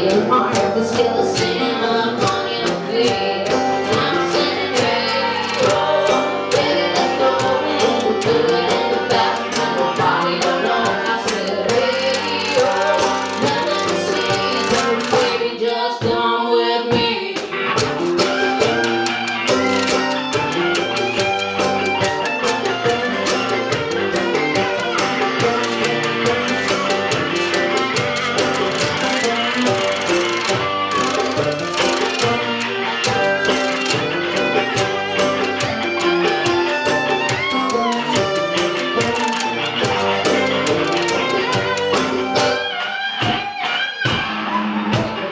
your heart, there's still a sin upon your feet. I'm saying, hey, oh, baby, let's go. We'll do it in the bathroom, nobody alone. I said, hey, oh, nothing to see, so baby, just come with me.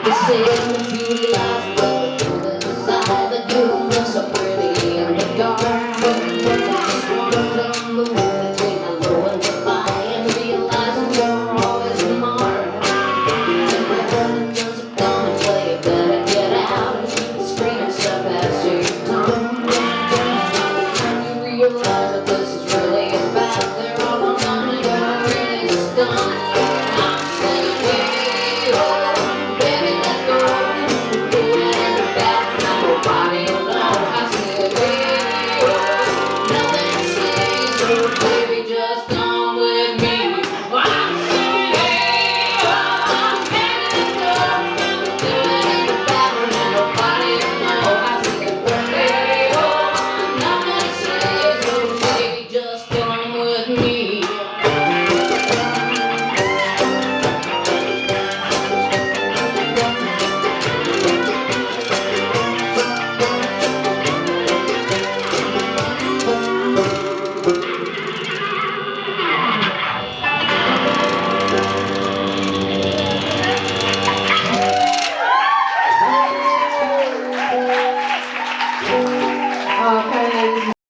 They say if you love